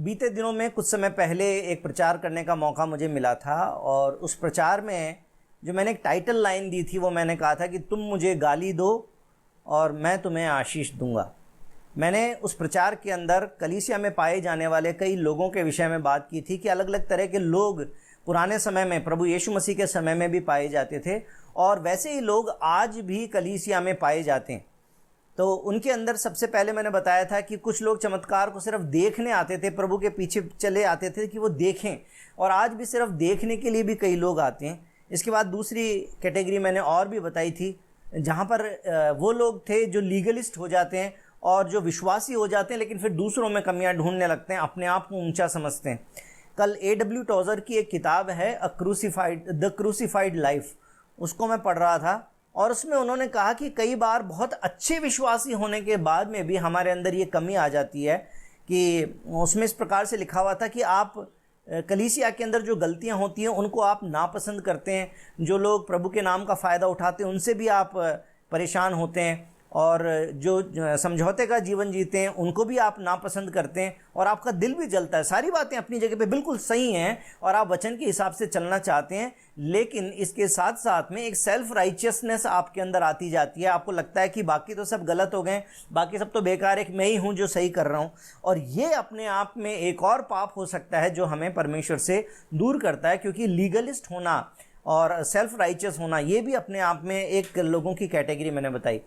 बीते दिनों में कुछ समय पहले एक प्रचार करने का मौका मुझे मिला था और उस प्रचार में जो मैंने एक टाइटल लाइन दी थी वो मैंने कहा था कि तुम मुझे गाली दो और मैं तुम्हें आशीष दूंगा। मैंने उस प्रचार के अंदर कलीसिया में पाए जाने वाले कई लोगों के विषय में बात की थी कि अलग अलग तरह के लोग पुराने समय में प्रभु यीशु मसीह के समय में भी पाए जाते थे और वैसे ही लोग आज भी कलीसिया में पाए जाते हैं। तो उनके अंदर सबसे पहले मैंने बताया था कि कुछ लोग चमत्कार को सिर्फ देखने आते थे, प्रभु के पीछे चले आते थे कि वो देखें, और आज भी सिर्फ देखने के लिए भी कई लोग आते हैं। इसके बाद दूसरी कैटेगरी मैंने और भी बताई थी जहाँ पर वो लोग थे जो लीगलिस्ट हो जाते हैं और जो विश्वासी हो जाते हैं लेकिन फिर दूसरों में कमियां ढूंढने लगते हैं, अपने आप को ऊंचा समझते हैं। कल A.W. टोजर की एक किताब है द क्रूसिफाइड लाइफ, उसको मैं पढ़ रहा था और उसमें उन्होंने कहा कि कई बार बहुत अच्छे विश्वासी होने के बाद में भी हमारे अंदर ये कमी आ जाती है कि उसमें इस प्रकार से लिखा हुआ था कि आप कलीसिया के अंदर जो गलतियां होती हैं उनको आप नापसंद करते हैं, जो लोग प्रभु के नाम का फ़ायदा उठाते हैं उनसे भी आप परेशान होते हैं, और जो समझौते का जीवन जीते हैं उनको भी आप नापसंद करते हैं और आपका दिल भी जलता है। सारी बातें अपनी जगह पे बिल्कुल सही हैं और आप वचन के हिसाब से चलना चाहते हैं, लेकिन इसके साथ साथ में एक सेल्फ राइचियसनेस आपके अंदर आती जाती है। आपको लगता है कि बाकी तो सब गलत हो गए, बाकी सब तो बेकार, एक मैं ही हूँ जो सही कर रहा हूँ। और ये अपने आप में एक और पाप हो सकता है जो हमें परमेश्वर से दूर करता है, क्योंकि लीगलिस्ट होना और सेल्फ राइचियस होना ये भी अपने आप में एक लोगों की कैटेगरी मैंने बताई।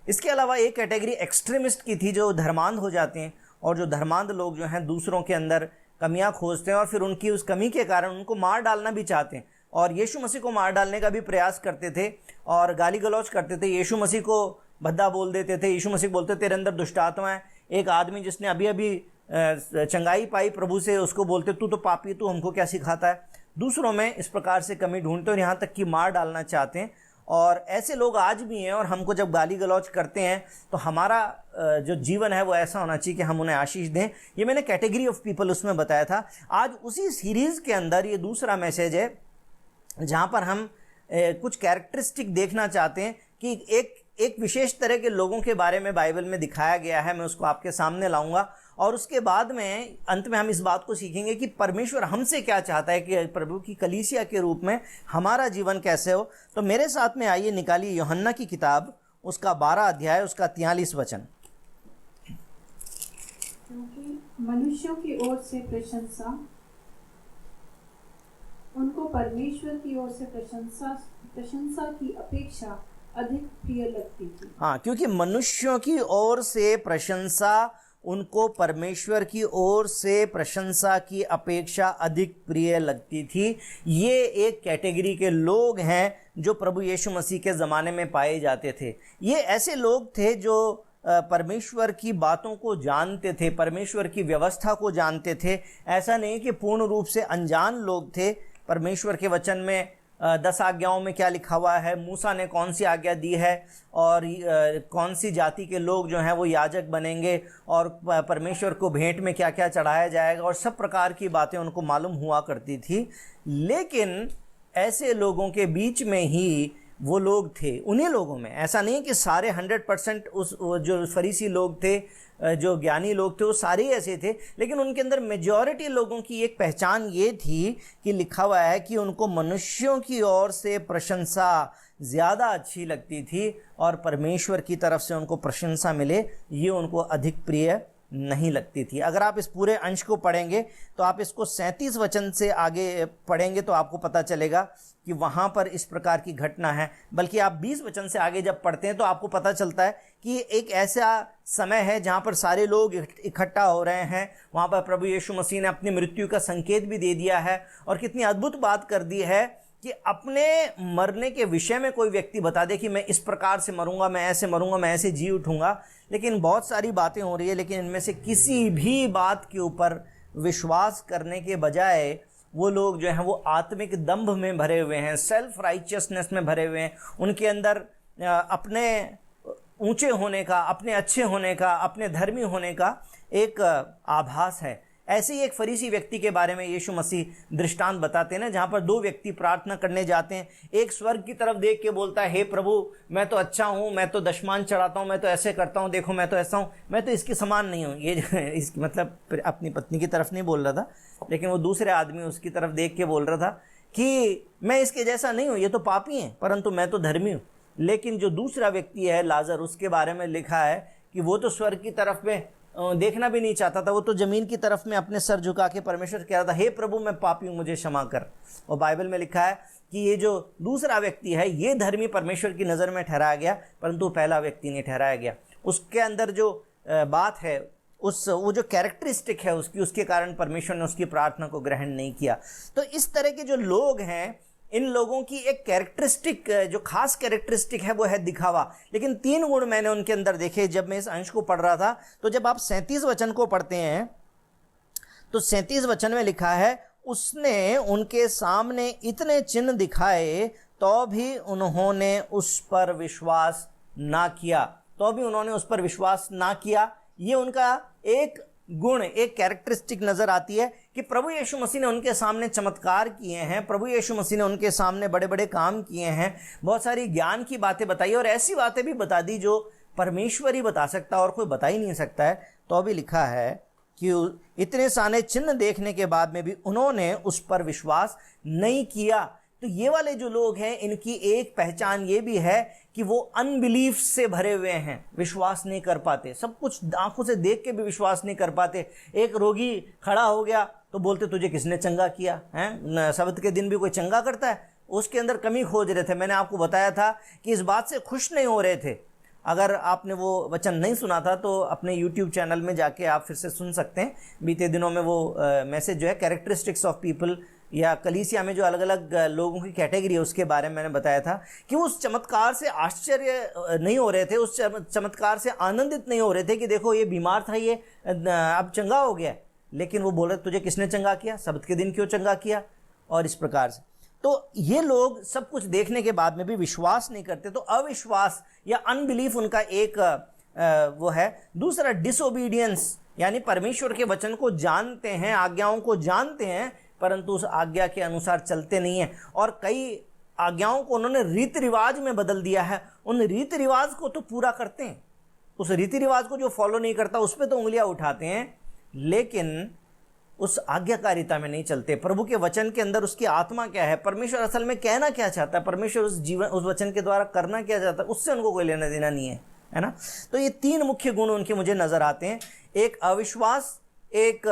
इसके अलावा एक कैटेगरी एक्सट्रीमिस्ट की थी जो धर्मांध हो जाते हैं, और जो धर्मांध लोग जो हैं दूसरों के अंदर कमियां खोजते हैं और फिर उनकी उस कमी के कारण उनको मार डालना भी चाहते हैं और यीशु मसीह को मार डालने का भी प्रयास करते थे और गाली गलौज करते थे, यीशु मसीह को भद्दा बोल देते थे। यीशु मसीह बोलते तेरे अंदर दुष्ट आत्मा है। एक आदमी जिसने अभी अभी चंगाई पाई प्रभु से, उसको बोलते तू तो पापी, तू हमको क्या सिखाता है। दूसरों में इस प्रकार से कमी ढूंढते और यहाँ तक कि मार डालना चाहते हैं, और ऐसे लोग आज भी हैं। और हमको जब गाली गलौज करते हैं तो हमारा जो जीवन है वो ऐसा होना चाहिए कि हम उन्हें आशीष दें। ये मैंने कैटेगरी ऑफ पीपल उसमें बताया था। आज उसी सीरीज़ के अंदर ये दूसरा मैसेज है जहाँ पर हम कुछ कैरेक्टरिस्टिक देखना चाहते हैं कि एक विशेष तरह के लोगों के बारे में बाइबल में दिखाया गया है। मैं उसको आपके सामने लाऊंगा और उसके बाद में अंत में हम इस बात को सीखेंगे कि परमेश्वर हमसे क्या चाहता है कि प्रभु की कलीसिया के रूप में हमारा जीवन कैसे हो। तो मेरे साथ में आइए, निकालिए यूहन्ना की किताब, उसका 12 अध्याय, उसका 43 वचन। क्योंकि मनुष्यों की ओर से प्रशंसा उनको परमेश्वर की ओर से प्रशंसा की अपेक्षा अधिक प्रिय लगती थी। हाँ, क्योंकि मनुष्यों की ओर से प्रशंसा उनको परमेश्वर की ओर से प्रशंसा की अपेक्षा अधिक प्रिय लगती थी। ये एक कैटेगरी के लोग हैं जो प्रभु यीशु मसीह के ज़माने में पाए जाते थे। ये ऐसे लोग थे जो परमेश्वर की बातों को जानते थे, परमेश्वर की व्यवस्था को जानते थे। ऐसा नहीं कि पूर्ण रूप से अनजान लोग थे। परमेश्वर के वचन में 10 आज्ञाओं में क्या लिखा हुआ है, मूसा ने कौन सी आज्ञा दी है, और कौन सी जाति के लोग जो हैं वो याजक बनेंगे, और परमेश्वर को भेंट में क्या क्या चढ़ाया जाएगा, और सब प्रकार की बातें उनको मालूम हुआ करती थी। लेकिन ऐसे लोगों के बीच में ही वो लोग थे। उन्हीं लोगों में, ऐसा नहीं कि सारे 100% उस जो फरीसी लोग थे, जो ज्ञानी लोग थे, वो सारे ऐसे थे, लेकिन उनके अंदर मेजॉरिटी लोगों की एक पहचान ये थी कि लिखा हुआ है कि उनको मनुष्यों की ओर से प्रशंसा ज़्यादा अच्छी लगती थी और परमेश्वर की तरफ से उनको प्रशंसा मिले ये उनको अधिक प्रिय नहीं लगती थी। अगर आप इस पूरे अंश को पढ़ेंगे तो आप इसको 37 वचन से आगे पढ़ेंगे तो आपको पता चलेगा कि वहाँ पर इस प्रकार की घटना है। बल्कि आप 20 वचन से आगे जब पढ़ते हैं तो आपको पता चलता है कि एक ऐसा समय है जहाँ पर सारे लोग इकट्ठा हो रहे हैं। वहाँ पर प्रभु यीशु मसीह ने अपनी मृत्यु का संकेत भी दे दिया है, और कितनी अद्भुत बात कर दी है कि अपने मरने के विषय में कोई व्यक्ति बता दे कि मैं इस प्रकार से मरूंगा, मैं ऐसे मरूंगा, मैं ऐसे जी उठूंगा। लेकिन बहुत सारी बातें हो रही है, लेकिन इनमें से किसी भी बात के ऊपर विश्वास करने के बजाय वो लोग जो हैं वो आत्मिक दंभ में भरे हुए हैं, सेल्फ राइचियसनेस में भरे हुए हैं। उनके अंदर अपने ऊंचे होने का, अपने अच्छे होने का, अपने धर्मी होने का एक आभास है। ऐसे ही एक फरीसी व्यक्ति के बारे में यीशु मसीह दृष्टांत बताते हैं ना, जहाँ पर दो व्यक्ति प्रार्थना करने जाते हैं। एक स्वर्ग की तरफ देख के बोलता है, हे प्रभु मैं तो अच्छा हूँ, मैं तो दशमान चढ़ाता हूँ, मैं तो ऐसे करता हूँ, देखो मैं तो ऐसा हूँ, मैं तो इसके समान नहीं हूँ। ये इसकी मतलब अपनी पत्नी की तरफ नहीं बोल रहा था, लेकिन वो दूसरे आदमी उसकी तरफ देख के बोल रहा था कि मैं इसके जैसा नहीं हूँ, ये तो पापी हैं, परंतु मैं तो धर्मी हूँ। लेकिन जो दूसरा व्यक्ति है लाजर, उसके बारे में लिखा है कि वो तो स्वर्ग की तरफ में देखना भी नहीं चाहता था, वो तो ज़मीन की तरफ में अपने सर झुका के परमेश्वर कह रहा था, हे प्रभु मैं पापी हूँ, मुझे क्षमा कर। और बाइबल में लिखा है कि ये जो दूसरा व्यक्ति है ये धर्मी परमेश्वर की नज़र में ठहराया गया, परंतु पहला व्यक्ति नहीं ठहराया गया। उसके अंदर जो बात है, वो जो कैरेक्टरिस्टिक है उसके कारण परमेश्वर ने उसकी प्रार्थना को ग्रहण नहीं किया। तो इस तरह के जो लोग हैं, इन लोगों की एक कैरेक्टरिस्टिक, जो खास कैरेक्टरिस्टिक है वो है दिखावा। लेकिन 3 गुण मैंने उनके अंदर देखे जब मैं इस अंश को पढ़ रहा था। तो जब आप 37 वचन को पढ़ते हैं तो 37 वचन में लिखा है, उसने उनके सामने इतने चिन्ह दिखाए तो भी उन्होंने उस पर विश्वास ना किया। ये उनका एक गुण, एक कैरेक्टरिस्टिक नज़र आती है कि प्रभु यीशु मसीह ने उनके सामने चमत्कार किए हैं, प्रभु यीशु मसीह ने उनके सामने बड़े बड़े काम किए हैं, बहुत सारी ज्ञान की बातें बताई और ऐसी बातें भी बता दी जो परमेश्वर ही बता सकता है और कोई बता ही नहीं सकता है। तो भी लिखा है कि इतने सारे चिन्ह देखने के बाद में भी उन्होंने उस पर विश्वास नहीं किया। तो ये वाले जो लोग हैं, इनकी एक पहचान ये भी है कि वो अनबिलीफ से भरे हुए हैं, विश्वास नहीं कर पाते, सब कुछ आंखों से देख के भी विश्वास नहीं कर पाते। एक रोगी खड़ा हो गया तो बोलते तुझे किसने चंगा किया है, सब्त के दिन भी कोई चंगा करता है। उसके अंदर कमी खोज रहे थे। मैंने आपको बताया था कि इस बात से खुश नहीं हो रहे थे। अगर आपने वो वचन नहीं सुना था तो अपने YouTube चैनल में जाके आप फिर से सुन सकते हैं। बीते दिनों में वो मैसेज जो है कैरेक्टरिस्टिक्स ऑफ पीपल, या कलीसिया में जो अलग अलग लोगों की कैटेगरी है उसके बारे में मैंने बताया था कि वो उस चमत्कार से आश्चर्य नहीं हो रहे थे, उस चमत्कार से आनंदित नहीं हो रहे थे कि देखो ये बीमार था, ये अब चंगा हो गया। लेकिन वो बोल रहे तुझे किसने चंगा किया, सब्त के दिन क्यों चंगा किया, और इस प्रकार से। तो ये लोग सब कुछ देखने के बाद में भी विश्वास नहीं करते। तो अविश्वास या अनबिलीफ उनका एक वो है। दूसरा डिसोबीडियंस, यानी परमेश्वर के वचन को जानते हैं, आज्ञाओं को जानते हैं, परंतु उस आज्ञा के अनुसार चलते नहीं हैं। और कई आज्ञाओं को उन्होंने रीति रिवाज में बदल दिया है। उन रीति रिवाज को तो पूरा करते हैं, उस रीति रिवाज को जो फॉलो नहीं करता उस पर तो उंगलियां उठाते हैं, लेकिन उस आज्ञाकारिता में नहीं चलते। प्रभु के वचन के अंदर उसकी आत्मा क्या है, परमेश्वर असल में कहना क्या चाहता है, परमेश्वर उस वचन के द्वारा करना क्या चाहता है, उससे उनको कोई लेना देना नहीं है ना। तो ये 3 मुख्य गुण उनके मुझे नजर आते हैं, एक अविश्वास, एक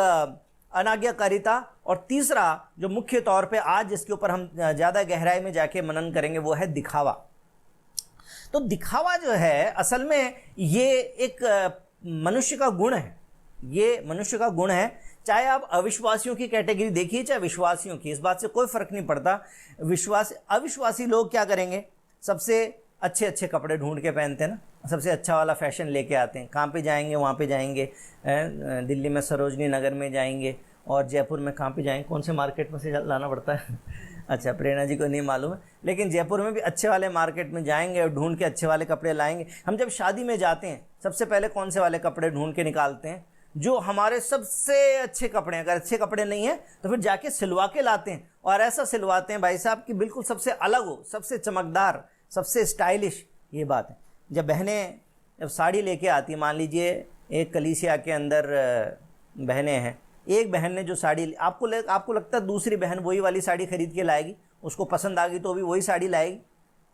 अनाज्ञाकारिता, और तीसरा जो मुख्य तौर पे आज जिसके ऊपर हम ज़्यादा गहराई में जाके मनन करेंगे वो है दिखावा। तो दिखावा जो है असल में ये एक मनुष्य का गुण है, ये मनुष्य का गुण है। चाहे आप अविश्वासियों की कैटेगरी देखिए चाहे विश्वासियों की, इस बात से कोई फर्क नहीं पड़ता। अविश्वासी लोग क्या करेंगे, सबसे अच्छे अच्छे कपड़े ढूंढ के पहनते हैं ना, सबसे अच्छा वाला फैशन लेके आते हैं। कहाँ पे जाएंगे, वहाँ पे जाएंगे, दिल्ली में सरोजनी नगर में जाएंगे, और जयपुर में कहाँ पे जाएंगे, कौन से मार्केट में से लाना पड़ता है अच्छा प्रेरणा जी को नहीं मालूम है, लेकिन जयपुर में भी अच्छे वाले मार्केट में जाएंगे और ढूंढ के अच्छे वाले कपड़े लाएंगे। हम जब शादी में जाते हैं सबसे पहले कौन से वाले कपड़े ढूंढ के निकालते हैं, जो हमारे सबसे अच्छे कपड़े हैं। अगर अच्छे कपड़े नहीं हैं तो फिर जाके सिलवा के लाते हैं, और ऐसा सिलवाते हैं भाई साहब कि बिल्कुल सबसे अलग हो, सबसे चमकदार, सबसे स्टाइलिश। ये बात है। जब बहनें जब साड़ी लेके आती, मान लीजिए एक कलीसिया के अंदर बहनें हैं, एक बहन ने जो साड़ी, आपको लगता है दूसरी बहन वही वाली साड़ी खरीद के लाएगी, उसको पसंद आ गई तो भी वही साड़ी लाएगी?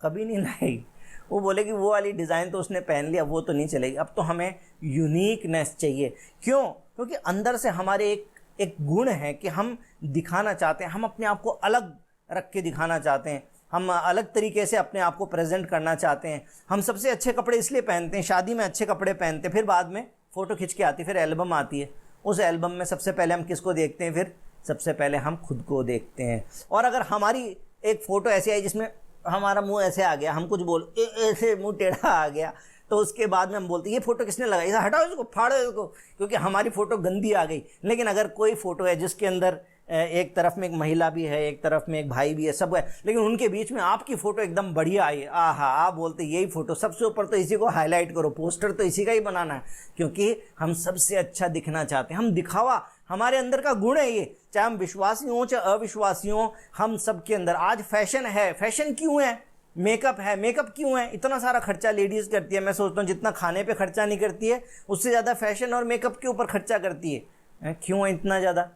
कभी नहीं लाएगी। वो बोलेगी वो वाली डिज़ाइन तो उसने पहन लिया, वो तो नहीं चलेगी। अब तो हमें यूनिकनेस चाहिए। क्यों? क्योंकि अंदर से हमारे एक गुण है कि हम दिखाना चाहते हैं, हम अपने आप को अलग रख के दिखाना चाहते हैं, हम अलग तरीके से अपने आप को प्रेजेंट करना चाहते हैं। हम सबसे अच्छे कपड़े इसलिए पहनते हैं, शादी में अच्छे कपड़े पहनते हैं, फिर बाद में फ़ोटो खिंच के आती है, फिर एल्बम आती है। उस एल्बम में सबसे पहले हम किसको देखते हैं? फिर सबसे पहले हम खुद को देखते हैं। और अगर हमारी एक फ़ोटो ऐसी आई जिसमें हमारा मुंह ऐसे आ गया, हम कुछ बोल ऐसे मुंह टेढ़ा आ गया, तो उसके बाद में हम बोलते हैं ये फ़ोटो किसने लगाई, हटाओ इसको, फाड़ो इसको, क्योंकि हमारी फ़ोटो गंदी आ गई। लेकिन अगर कोई फ़ोटो है जिसके अंदर एक तरफ में एक महिला भी है, एक तरफ में एक भाई भी है, सब है, लेकिन उनके बीच में आपकी फ़ोटो एकदम बढ़िया आई, आहा, आप बोलते यही फ़ोटो सबसे ऊपर, तो इसी को हाईलाइट करो, पोस्टर तो इसी का ही बनाना है, क्योंकि हम सबसे अच्छा दिखना चाहते हैं। हम दिखावा हमारे अंदर का गुण है ये, चाहे हम विश्वासी हों चाहे अविश्वासी हों, हम सब के अंदर। आज फैशन है, फैशन क्यों है? मेकअप है, मेकअप क्यों है? इतना सारा खर्चा लेडीज़ करती है। मैं सोचता हूँ जितना खाने पे खर्चा नहीं करती है उससे ज़्यादा फैशन और मेकअप के ऊपर खर्चा करती है। क्यों है इतना ज़्यादा?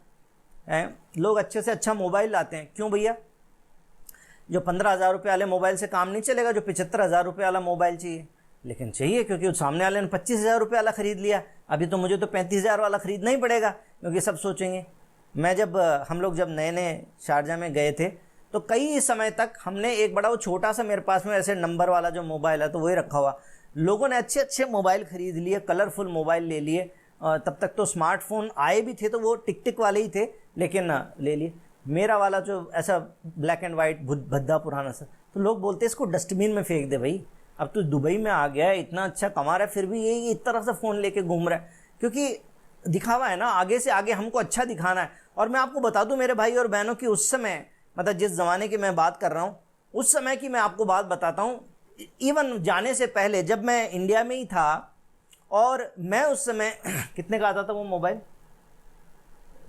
लोग अच्छे से अच्छा मोबाइल लाते हैं, क्यों भैया? जो 15,000 रुपये वाले मोबाइल से काम नहीं चलेगा, जो 75,000 रुपये वाला मोबाइल चाहिए। लेकिन चाहिए क्योंकि सामने वाले ने 25,000 रुपये वाला ख़रीद लिया, अभी तो मुझे तो 35,000 वाला ख़रीदना ही पड़ेगा, क्योंकि सब सोचेंगे। हम लोग जब नए नए शारजा में गए थे तो कई समय तक हमने एक बड़ा वो छोटा सा, मेरे पास में ऐसे नंबर वाला जो मोबाइल है तो वही रखा हुआ। लोगों ने अच्छे अच्छे मोबाइल ख़रीद लिए, कलरफुल मोबाइल ले लिए। तब तक तो स्मार्टफोन आए भी थे तो वो टिक टिक वाले ही थे, लेकिन ले लिए। मेरा वाला जो ऐसा ब्लैक एंड वाइट भद्दा पुराना सा, तो लोग बोलते इसको डस्टबिन में फेंक दे भाई, अब तो दुबई में आ गया है, इतना अच्छा कमा रहा है, फिर भी ये इस तरफ से फ़ोन लेके घूम रहा है। क्योंकि दिखावा है ना, आगे से आगे हमको अच्छा दिखाना है। और मैं आपको बता दूं मेरे भाई और बहनों की, उस समय मतलब जिस ज़माने की मैं बात कर रहा हूँ उस समय की मैं आपको बात बताता हूँ। इवन जाने से पहले जब मैं इंडिया में ही था और मैं उस समय कितने का आता था वो मोबाइल?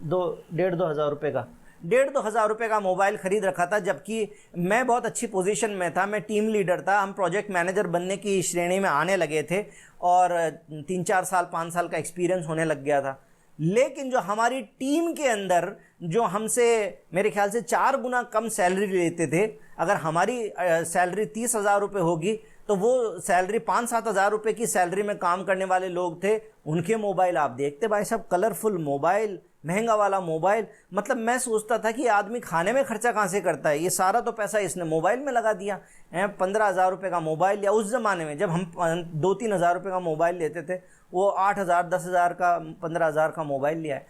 1,500-2 हज़ार रुपये का, 1,500-2 हज़ार रुपये का मोबाइल ख़रीद रखा था। जबकि मैं बहुत अच्छी पोजीशन में था, मैं टीम लीडर था, हम प्रोजेक्ट मैनेजर बनने की श्रेणी में आने लगे थे और 3-4 साल 5 साल का एक्सपीरियंस होने लग गया था। लेकिन जो हमारी टीम के अंदर जो हमसे मेरे ख्याल से 4 गुना कम सैलरी लेते थे, अगर हमारी सैलरी 30,000 रुपये होगी तो वो सैलरी 5-7 हज़ार रुपये की सैलरी में काम करने वाले लोग थे, उनके मोबाइल आप देखते भाई साहब, कलरफुल मोबाइल, महंगा वाला मोबाइल। मतलब मैं सोचता था कि आदमी खाने में खर्चा कहाँ से करता है, ये सारा तो पैसा इसने मोबाइल में लगा दिया है। 15,000 रुपये का मोबाइल, या उस ज़माने में जब हम 2-3 हज़ार रुपये का मोबाइल लेते थे, वो 8,000, 10,000 का, 15,000 का मोबाइल लिया है।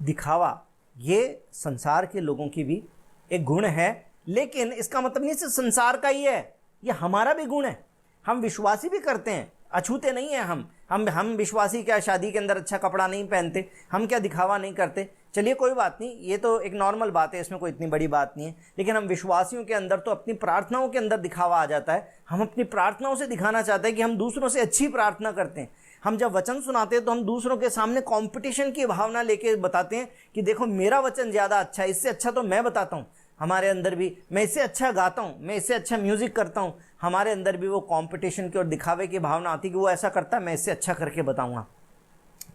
दिखावा ये संसार के लोगों की भी एक गुण है, लेकिन इसका मतलब नहीं सिर्फ संसार का ही है, ये हमारा भी गुण है। हम विश्वासी भी करते हैं, अछूते नहीं हैं हम विश्वासी क्या शादी के अंदर अच्छा कपड़ा नहीं पहनते, हम क्या दिखावा नहीं करते? चलिए कोई बात नहीं, ये तो एक नॉर्मल बात है, इसमें कोई इतनी बड़ी बात नहीं है। लेकिन हम विश्वासियों के अंदर तो अपनी प्रार्थनाओं के अंदर दिखावा आ जाता है। हम अपनी प्रार्थनाओं से दिखाना चाहते हैं कि हम दूसरों से अच्छी प्रार्थना करते हैं। हम जब वचन सुनाते हैं तो हम दूसरों के सामने कंपटीशन की भावना लेके बताते हैं कि देखो मेरा वचन ज़्यादा अच्छा है, इससे अच्छा तो मैं बताता हूँ। हमारे अंदर भी, मैं इससे अच्छा गाता हूँ, मैं इससे अच्छा म्यूज़िक करता हूँ, हमारे अंदर भी वो कंपटीशन की और दिखावे की भावना आती है कि वो ऐसा करता है, मैं इससे अच्छा करके बताऊँगा।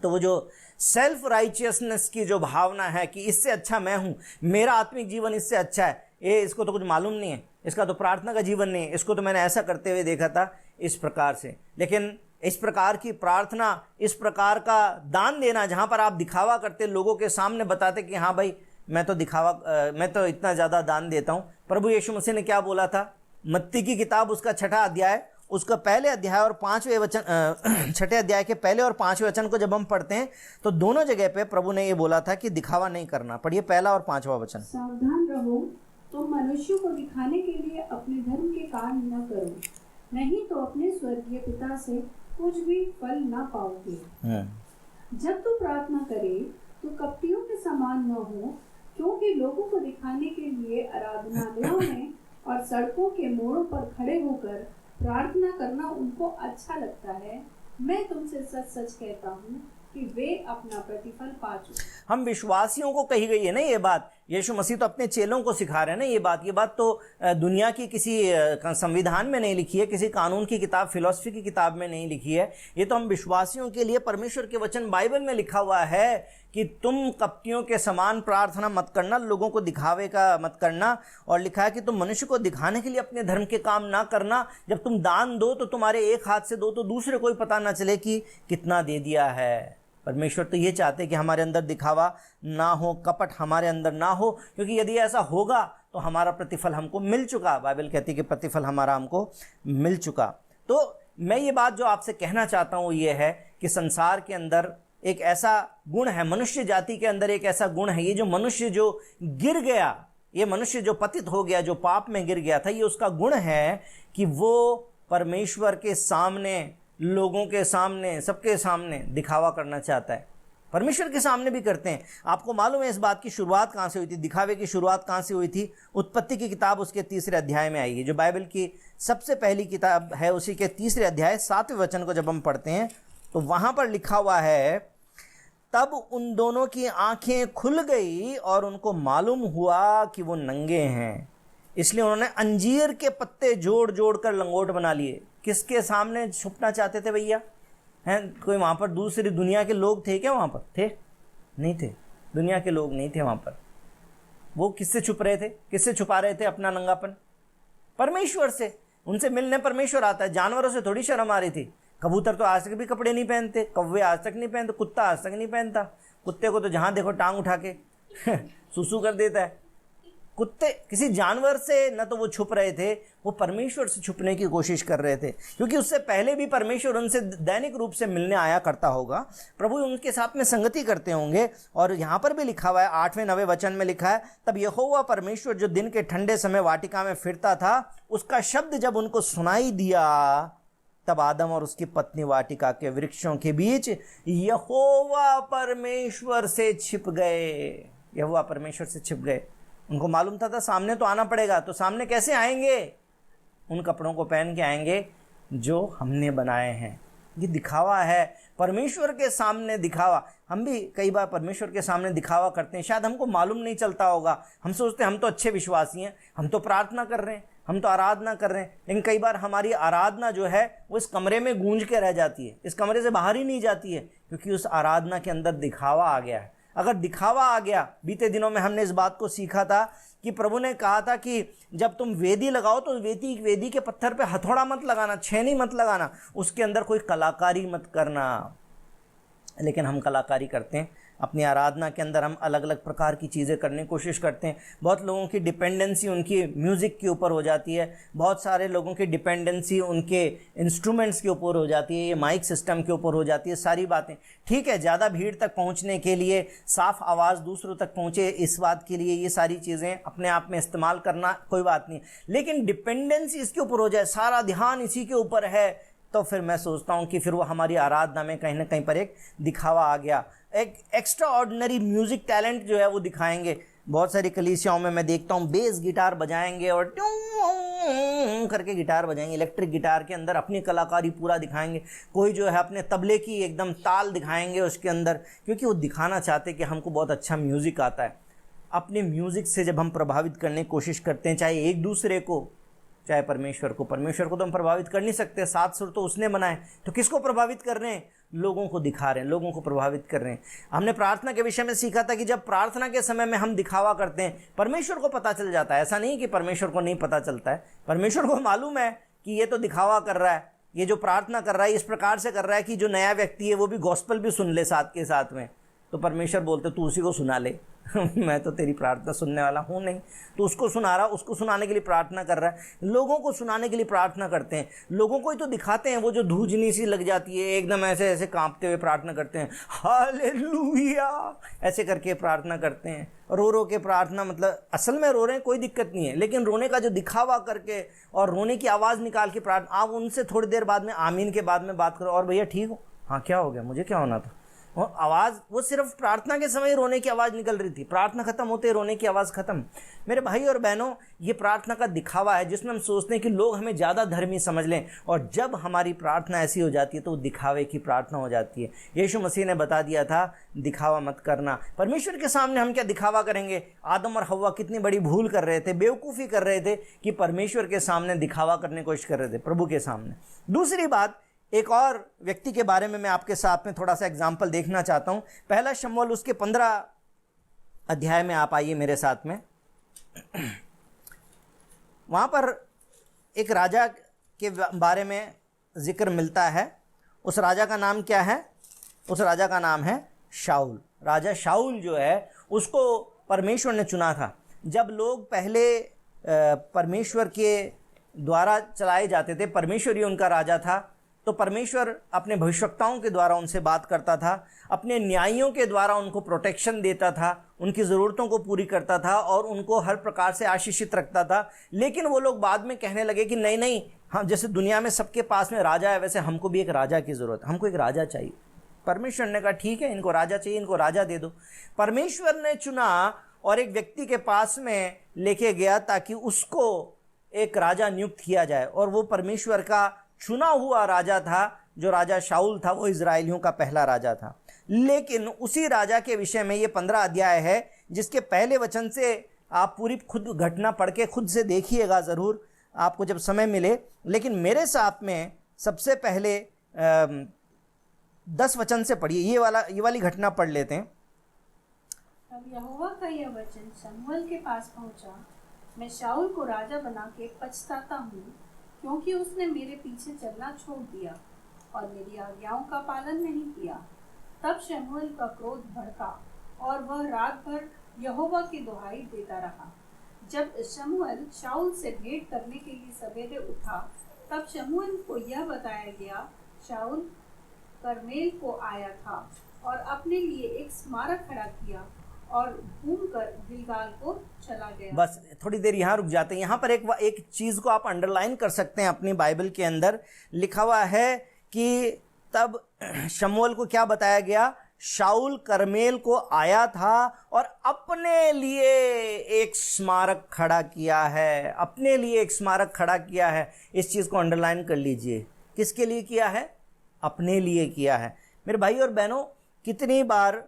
तो वो जो सेल्फ राइचियसनेस की जो भावना है कि इससे अच्छा मैं हूँ, मेरा आत्मिक जीवन इससे अच्छा है, ये इसको तो कुछ मालूम नहीं है, इसका तो प्रार्थना का जीवन नहीं है, इसको तो मैंने ऐसा करते हुए देखा था, इस प्रकार से। लेकिन इस प्रकार की प्रार्थना, इस प्रकार का दान देना जहाँ पर आप दिखावा करते, लोगों के सामने बताते कि हाँ भाई मैं तो इतना ज़्यादा दान देता हूँ। प्रभु यीशु मसीह ने क्या बोला था? मत्ती की किताब उसका 6ठा अध्याय, उसका पहले अध्याय और 5वें वचन, 6ठे अध्याय के पहले और 5वें वचन को जब हम पढ़ते हैं तो दोनों जगह पे प्रभु ने ये बोला था कि दिखावा नहीं करना। पढ़िए पहला और 5वां वचन। सावधान रहो, तुम मनुष्यों को दिखाने के लिए अपने धर्म के काम न करो, नहीं तो अपने स्वर्गीय पिता से कुछ भी फल न पाओगे। जब तू प्रार्थना करे तो कपटियों के समान न हो, क्योंकि लोगों को दिखाने के लिए आराधनालयों में और सड़कों के मोड़ों पर खड़े होकर प्रार्थना करना उनको अच्छा लगता है। मैं तुमसे सच सच कहता हूँ कि वे अपना प्रतिफल पा चुके। हम विश्वासियों को कही गई है ना ये बात, यीशु मसीह तो अपने चेलों को सिखा रहे हैं ना ये बात तो दुनिया की किसी संविधान में नहीं लिखी है, किसी कानून की किताब, फिलॉसफी की किताब में नहीं लिखी है। ये तो हम विश्वासियों के लिए परमेश्वर के वचन बाइबल में लिखा हुआ है कि तुम कपटियों के समान प्रार्थना मत करना, लोगों को दिखावे का मत करना। और लिखा है कि तुम मनुष्य को दिखाने के लिए अपने धर्म के काम ना करना। जब तुम दान दो तो तुम्हारे एक हाथ से दो तो दूसरे को ही पता ना चले कि कितना दे दिया है। परमेश्वर तो ये चाहते कि हमारे अंदर दिखावा ना हो, कपट हमारे अंदर ना हो, क्योंकि यदि ऐसा होगा तो हमारा प्रतिफल हमको मिल चुका। बाइबल कहती है कि प्रतिफल हमारा हमको मिल चुका। तो मैं ये बात जो आपसे कहना चाहता हूँ ये है कि संसार के अंदर एक ऐसा गुण है, मनुष्य जाति के अंदर एक ऐसा गुण है, ये जो मनुष्य जो गिर गया, ये मनुष्य जो पतित हो गया, जो पाप में गिर गया था, ये उसका गुण है कि वो परमेश्वर के सामने, लोगों के सामने, सबके सामने दिखावा करना चाहता है। परमेश्वर के सामने भी करते हैं। आपको मालूम है इस बात की शुरुआत कहाँ से हुई थी? दिखावे की शुरुआत कहाँ से हुई थी? उत्पत्ति की किताब उसके 3 अध्याय में आई है, जो बाइबल की सबसे पहली किताब है, उसी के 3 अध्याय 7वें वचन को जब हम पढ़ते हैं तो वहाँ पर लिखा हुआ है, तब उन दोनों की आंखें खुल गई और उनको मालूम हुआ कि वो नंगे हैं, इसलिए उन्होंने अंजीर के पत्ते जोड़ जोड़ कर लंगोट बना लिए। किसके सामने छुपना चाहते थे भैया? हैं कोई वहाँ पर दूसरी दुनिया के लोग थे क्या? वहाँ पर थे? नहीं थे, दुनिया के लोग नहीं थे वहाँ पर। वो किससे छुप रहे थे? किससे छुपा रहे थे अपना नंगापन? परमेश्वर से। उनसे मिलने परमेश्वर आता है, जानवरों से थोड़ी शर्म आ रही थी। कबूतर तो आज तक भी कपड़े नहीं पहनते, कौवे आज तक नहीं पहनते, कुत्ता आज तक नहीं पहनता। कुत्ते को तो जहाँ देखो टांग उठा के सुसु कर देता है। कुत्ते किसी जानवर से न तो वो छुप रहे थे, वो परमेश्वर से छुपने की कोशिश कर रहे थे, क्योंकि उससे पहले भी परमेश्वर उनसे दैनिक रूप से मिलने आया करता होगा। प्रभु उनके साथ में संगति करते होंगे। और यहाँ पर भी लिखा हुआ है 8वें 9वें वचन में लिखा है, तब यहोवा परमेश्वर जो दिन के ठंडे समय वाटिका में फिरता था, उसका शब्द जब उनको सुनाई दिया, तब आदम और उसकी पत्नी वाटिका के वृक्षों के बीच यहोवा परमेश्वर से छिप गए। यहोवा परमेश्वर से छिप गए। उनको मालूम था सामने तो आना पड़ेगा, तो सामने कैसे आएंगे? उन कपड़ों को पहन के आएंगे जो हमने बनाए हैं। ये दिखावा है, परमेश्वर के सामने दिखावा। हम भी कई बार परमेश्वर के सामने दिखावा करते हैं, शायद हमको मालूम नहीं चलता होगा। हम सोचते हैं हम तो अच्छे विश्वासी हैं, हम तो प्रार्थना कर रहे हैं, हम तो आराधना कर रहे हैं, लेकिन कई बार हमारी आराधना जो है वो इस कमरे में गूंज के रह जाती है, इस कमरे से बाहर ही नहीं जाती है, क्योंकि उस आराधना के अंदर दिखावा आ गया है। अगर दिखावा आ गया, बीते दिनों में हमने इस बात को सीखा था कि प्रभु ने कहा था कि जब तुम वेदी लगाओ तो वेदी के पत्थर पे हथौड़ा मत लगाना, छेनी मत लगाना, उसके अंदर कोई कलाकारी मत करना। लेकिन हम कलाकारी करते हैं अपनी आराधना के अंदर, हम अलग अलग प्रकार की चीज़ें करने की कोशिश करते हैं। बहुत लोगों की डिपेंडेंसी उनकी म्यूज़िक के ऊपर हो जाती है, बहुत सारे लोगों की डिपेंडेंसी उनके इंस्ट्रूमेंट्स के ऊपर हो जाती है, ये माइक सिस्टम के ऊपर हो जाती है। सारी बातें ठीक है, ज़्यादा भीड़ तक पहुंचने के लिए, साफ आवाज़ दूसरों तक पहुंचे, इस बात के लिए ये सारी चीज़ें अपने आप में इस्तेमाल करना कोई बात नहीं, लेकिन डिपेंडेंसी इसके ऊपर हो जाए, सारा ध्यान इसी के ऊपर है, तो फिर मैं सोचता हूँ कि फिर वो हमारी आराधना में कहीं ना कहीं पर एक दिखावा आ गया। एक एक्स्ट्रा ऑर्डिनरी म्यूज़िक टैलेंट जो है वो दिखाएंगे। बहुत सारी कलीसियाओं में मैं देखता हूँ बेस गिटार बजाएंगे और ट्यूं करके गिटार बजाएंगे, इलेक्ट्रिक गिटार के अंदर अपनी कलाकारी पूरा दिखाएंगे। कोई जो है अपने तबले की एकदम ताल दिखाएंगे उसके अंदर, क्योंकि वो दिखाना चाहते कि हमको बहुत अच्छा म्यूज़िक आता है। अपने म्यूज़िक से जब हम प्रभावित करने की कोशिश करते हैं, चाहे एक दूसरे को, चाहे परमेश्वर को तो हम प्रभावित कर नहीं सकते, 7 सुर तो उसने बनाए, तो किसको प्रभावित कर रहे हैं? लोगों को दिखा रहे हैं, लोगों को प्रभावित कर रहे हैं। हमने प्रार्थना के विषय में सीखा था कि जब प्रार्थना के समय में हम दिखावा करते हैं, परमेश्वर को पता चल जाता है। ऐसा नहीं कि परमेश्वर को नहीं पता चलता है, परमेश्वर को मालूम है कि ये तो दिखावा कर रहा है, ये जो प्रार्थना कर रहा है इस प्रकार से कर रहा है कि जो नया व्यक्ति है वो भी गॉस्पेल भी सुन ले साथ के साथ में। तो परमेश्वर बोलते तू उसी को सुना ले मैं तो तेरी प्रार्थना सुनने वाला हूँ नहीं। तो उसको सुना रहा, उसको सुनाने के लिए प्रार्थना कर रहा है। लोगों को सुनाने के लिए प्रार्थना करते हैं, लोगों को ही तो दिखाते हैं। वो जो धूजनी सी लग जाती है, एकदम ऐसे ऐसे कांपते हुए प्रार्थना करते हैं, हालेलुया ऐसे करके प्रार्थना करते हैं। रो के प्रार्थना, मतलब असल में रो रहे हैं, कोई दिक्कत नहीं है, लेकिन रोने का जो दिखावा करके और रोने की आवाज़ निकाल के प्रार्थना। आप उनसे थोड़ी देर बाद में आमीन के बाद में बात करो, और भैया ठीक हो? हाँ क्या हो गया, मुझे क्या होना था? और आवाज़ वो सिर्फ प्रार्थना के समय रोने की आवाज़ निकल रही थी, प्रार्थना खत्म होते रोने की आवाज़ खत्म। मेरे भाई और बहनों, ये प्रार्थना का दिखावा है जिसमें हम सोचते हैं कि लोग हमें ज़्यादा धर्मी समझ लें, और जब हमारी प्रार्थना ऐसी हो जाती है तो वो दिखावे की प्रार्थना हो जाती है। यीशु मसीह ने बता दिया था दिखावा मत करना। परमेश्वर के सामने हम क्या दिखावा करेंगे? आदम और हव्वा कितनी बड़ी भूल कर रहे थे, बेवकूफ़ी कर रहे थे कि परमेश्वर के सामने दिखावा करने की कोशिश कर रहे थे, प्रभु के सामने। दूसरी बात, एक और व्यक्ति के बारे में मैं आपके साथ में थोड़ा सा एग्जाम्पल देखना चाहता हूँ। पहला शमूएल उसके 15 अध्याय में आप आइए मेरे साथ में। वहाँ पर एक राजा के बारे में जिक्र मिलता है। उस राजा का नाम क्या है? उस राजा का नाम है शाऊल। राजा शाऊल जो है उसको परमेश्वर ने चुना था। जब लोग पहले परमेश्वर के द्वारा चलाए जाते थे, परमेश्वर ही उनका राजा था, तो परमेश्वर अपने भविष्यवक्ताओं के द्वारा उनसे बात करता था, अपने न्यायियों के द्वारा उनको प्रोटेक्शन देता था, उनकी ज़रूरतों को पूरी करता था और उनको हर प्रकार से आशीषित रखता था। लेकिन वो लोग बाद में कहने लगे कि नहीं नहीं, हम जैसे दुनिया में सबके पास में राजा है, वैसे हमको भी एक राजा की ज़रूरत है, हमको एक राजा चाहिए। परमेश्वर ने कहा ठीक है, इनको राजा चाहिए, इनको राजा दे दो। परमेश्वर ने चुना और एक व्यक्ति के पास में लेके गया ताकि उसको एक राजा नियुक्त किया जाए, और वो परमेश्वर का चुना हुआ राजा था। जो राजा शाऊल था वो इजराइलियों का पहला राजा था। लेकिन उसी राजा के विषय में ये 15 अध्याय है, जिसके पहले वचन से आप पूरी खुद घटना पढ़ के खुद से देखिएगा ज़रूर, आपको जब समय मिले। लेकिन मेरे साथ में सबसे पहले 10 वचन से पढ़िए, ये वाली घटना पढ़ लेते हैं। तब यहोवा का यह वचन शमूएल के पास पहुंचा, मैं शाऊल को राजा बना के पछताता हूँ, क्योंकि उसने मेरे पीछे चलना छोड़ दिया और मेरी आज्ञाओं का पालन नहीं किया। तब शमूएल का क्रोध भड़का और वह रात भर यहोवा की दुहाई देता रहा। जब शमूएल शाऊल से भेंट करने के लिए सवेरे उठा, तब शमूएल को यह बताया गया, शाऊल करमेल को आया था और अपने लिए एक स्मारक खड़ा किया और घूमकर गिलगाल को चला गया। बस थोड़ी देर यहाँ रुक जाते हैं। यहाँ पर एक चीज़ को आप अंडरलाइन कर सकते हैं अपनी बाइबल के अंदर। लिखा हुआ है कि तब शमूएल को क्या बताया गया, शाऊल करमेल को आया था और अपने लिए एक स्मारक खड़ा किया है, अपने लिए एक स्मारक खड़ा किया है। इस चीज़ को अंडरलाइन कर लीजिए। किसके लिए किया है? अपने लिए किया है। मेरे भाई और बहनों, कितनी बार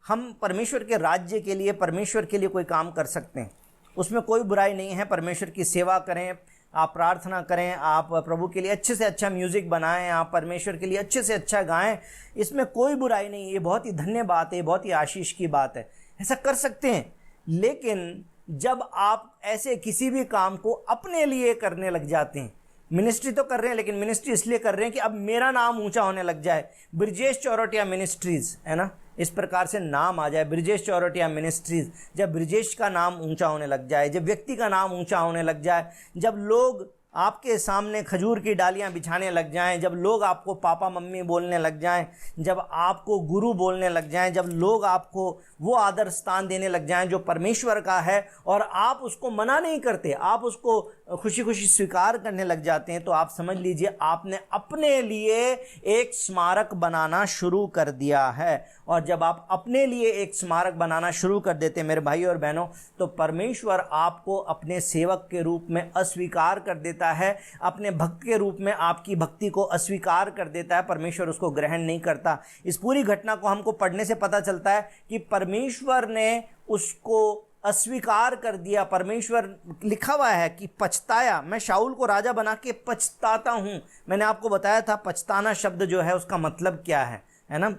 हम परमेश्वर के राज्य के लिए, परमेश्वर के लिए कोई काम कर सकते हैं, उसमें कोई बुराई नहीं है। परमेश्वर की सेवा करें, आप प्रार्थना करें, आप प्रभु के लिए अच्छे से अच्छा म्यूज़िक बनाएं, आप परमेश्वर के लिए अच्छे से अच्छा गाएं, इसमें कोई बुराई नहीं। ये बहुत ही धन्य बात है, बहुत ही आशीष की बात है, ऐसा कर सकते हैं। लेकिन जब आप ऐसे किसी भी काम को अपने लिए करने लग जाते हैं, मिनिस्ट्री तो कर रहे हैं लेकिन मिनिस्ट्री इसलिए कर रहे हैं कि अब मेरा नाम ऊंचा होने लग जाए, ब्रिजेश चौरटिया मिनिस्ट्रीज है ना, इस प्रकार से नाम आ जाए, ब्रिजेश चौरटिया मिनिस्ट्रीज। जब ब्रिजेश का नाम ऊंचा होने लग जाए, जब व्यक्ति का नाम ऊंचा होने लग जाए, जब लोग आपके सामने खजूर की डालियां बिछाने लग जाएं, जब लोग आपको पापा मम्मी बोलने लग जाएं, जब आपको गुरु बोलने लग जाएं, जब लोग आपको वो आदर स्थान देने लग जाएं जो परमेश्वर का है और आप उसको मना नहीं करते, आप उसको खुशी खुशी स्वीकार करने लग जाते हैं, तो आप समझ लीजिए आपने अपने लिए एक स्मारक बनाना शुरू कर दिया है। और जब आप अपने लिए एक स्मारक बनाना शुरू कर देते हैं मेरे भाई और बहनों, तो परमेश्वर आपको अपने सेवक के रूप में अस्वीकार कर देता है, अपने भक्त के रूप में आपकी भक्ति को अस्वीकार कर देता है। परमेश्वर उसको ग्रहण नहीं करता। इस पूरी घटना को हमको पढ़ने से पता चलता है कि परमेश्वर ने उसको अस्वीकार कर दिया। परमेश्वर, लिखा हुआ है कि पछताया, मैं शाऊल को राजा बना के पछताता हूं। मैंने आपको बताया था पछताना शब्द जो है उसका मतलब क्या है ना।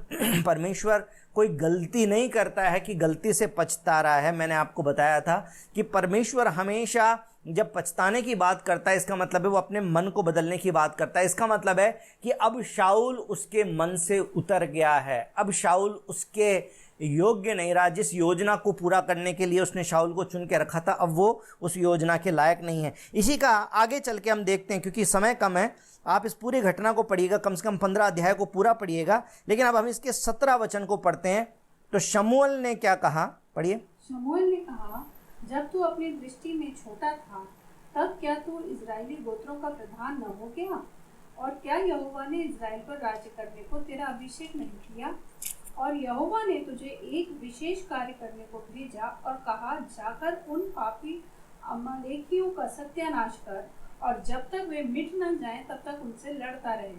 परमेश्वर कोई गलती नहीं करता है कि गलती से पछता रहा है। मैंने आपको बताया था कि परमेश्वर हमेशा जब पछताने की बात करता है, इसका मतलब है वो अपने मन को बदलने की बात करता है। इसका मतलब है कि अब शाऊल उसके मन से उतर गया है, अब शाऊल उसके योग्य नहीं रहा। जिस योजना को पूरा करने के लिए उसने शाऊल को चुन के रखा था, अब वो उस योजना के लायक नहीं है। इसी का आगे चल के हम देखते हैं, क्योंकि समय कम है। आप इस पूरी घटना को पढ़िएगा, कम से कम 15 अध्याय को पूरा पढ़िएगा। लेकिन अब हम इसके 17 वचन को पढ़ते हैं। तो शमूएल ने क्या कहा, पढ़िए। शमूएल ने कहा, जब तू अपनी दृष्टि में छोटा था, तब क्या तू इजरायली गोत्रों का प्रधान न हो गया? और क्या यहोवा ने इजराइल पर राज्य करने को तेरा अभिषेक नहीं किया? और यहोवा ने तुझे एक विशेष कार्य करने को भेजा और कहा, जाकर उन पापी अमालेकियों का सत्यानाश कर, और जब तक वे मिट न जाएं तब तक उनसे लड़ता रहे।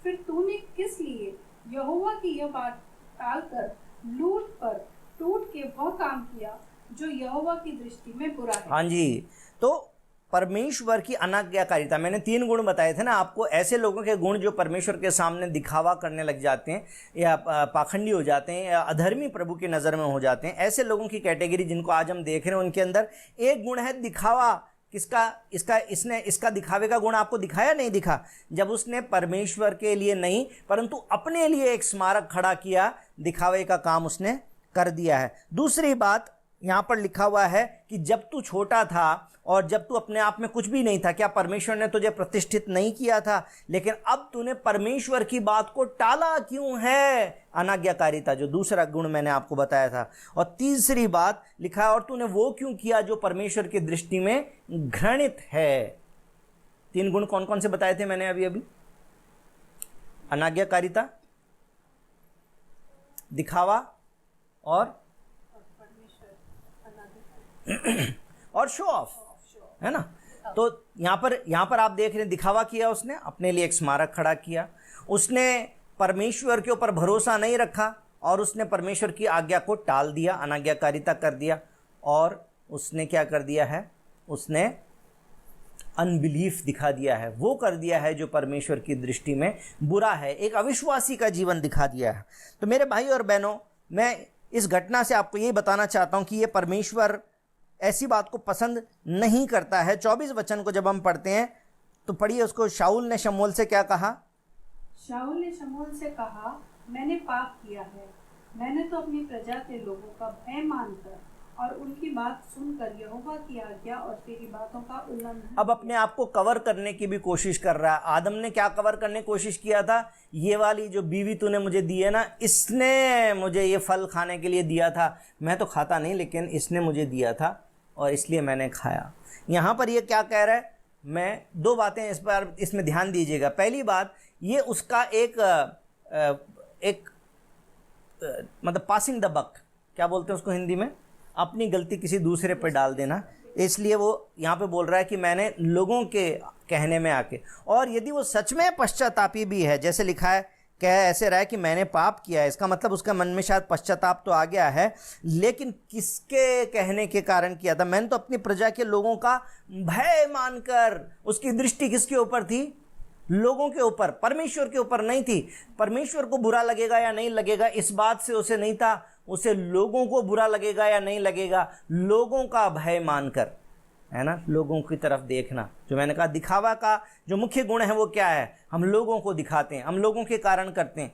फिर तूने किस लिए यहोवा की यह बात टालकर लूट पर टूट के वह काम किया जो यहोवा की दृष्टि में बुरा है? हाँ जी, तो परमेश्वर की अनाज्ञाकारिता, मैंने 3 गुण बताए थे ना आपको। ऐसे लोगों के गुण जो परमेश्वर के सामने दिखावा करने लग जाते हैं, या पाखंडी हो जाते हैं, या अधर्मी प्रभु की नज़र में हो जाते हैं, ऐसे लोगों की कैटेगरी जिनको आज हम देख रहे हैं, उनके अंदर एक गुण है दिखावा। इसने इसका दिखावे का गुण आपको दिखाया, नहीं दिखा? जब उसने परमेश्वर के लिए नहीं परंतु अपने लिए एक स्मारक खड़ा किया, दिखावे का काम उसने कर दिया है। दूसरी बात यहाँ पर लिखा हुआ है कि जब तू छोटा था और जब तू अपने आप में कुछ भी नहीं था, क्या परमेश्वर ने तुझे प्रतिष्ठित नहीं किया था? लेकिन अब तूने परमेश्वर की बात को टाला क्यों है? अनाज्ञाकारिता, जो दूसरा गुण मैंने आपको बताया था। और तीसरी बात लिखा है, और तूने वो क्यों किया जो परमेश्वर की दृष्टि में घृणित है। 3 गुण कौन कौन से बताए थे मैंने अभी? अनाज्ञाकारिता, दिखावा और शो ऑफ, है ना। तो यहाँ पर आप देख रहे हैं, दिखावा किया उसने, अपने लिए एक स्मारक खड़ा किया, उसने परमेश्वर के ऊपर भरोसा नहीं रखा और उसने परमेश्वर की आज्ञा को टाल दिया, अनाज्ञाकारिता कर दिया, और उसने क्या कर दिया है, उसने अनबिलीफ दिखा दिया है, वो कर दिया है जो परमेश्वर की दृष्टि में बुरा है, एक अविश्वासी का जीवन दिखा दिया है। तो मेरे भाई और बहनों, मैं इस घटना से आपको यही बताना चाहता हूं कि ये परमेश्वर ऐसी बात को पसंद नहीं करता है। 24 वचन को जब हम पढ़ते हैं तो पढ़िए उसको। शाऊल ने शमूएल से क्या कहा? शाऊल ने शमूएल से कहा, मैंने पाप किया है, मैंने तो अपनी प्रजा के लोगों का भय मानकर और उनकी बात सुनकर यहोवा की आज्ञा और तेरी बातों का उल्लंघन। अब अपने आप को कवर करने की भी कोशिश कर रहा है। आदम ने क्या कवर करने की कोशिश किया था? ये वाली जो बीवी तूने मुझे दी है ना, इसने मुझे ये फल खाने के लिए दिया था, मैं तो खाता नहीं लेकिन इसने मुझे दिया था और इसलिए मैंने खाया। यहाँ पर ये क्या कह रहा है? मैं दो बातें इस पर इसमें ध्यान दीजिएगा। पहली बात, ये उसका एक मतलब पासिंग द बक, क्या बोलते हैं उसको हिंदी में, अपनी गलती किसी दूसरे पर डाल देना। इसलिए वो यहाँ पे बोल रहा है कि मैंने लोगों के कहने में आके, और यदि वो सच में पश्चातापी भी है, जैसे लिखा है, कह ऐसे रहा है कि मैंने पाप किया है, इसका मतलब उसका मन में शायद पश्चाताप तो आ गया है, लेकिन किसके कहने के कारण किया था? मैंने तो अपनी प्रजा के लोगों का भय मानकर। उसकी दृष्टि किसके ऊपर थी? लोगों के ऊपर, परमेश्वर के ऊपर नहीं थी। परमेश्वर को बुरा लगेगा या नहीं लगेगा इस बात से उसे नहीं था, उसे लोगों को बुरा लगेगा या नहीं लगेगा, लोगों का भय मानकर, है ना, लोगों की तरफ देखना। जो मैंने कहा, दिखावा का जो मुख्य गुण है वो क्या है? हम लोगों को दिखाते हैं, हम लोगों के कारण करते हैं।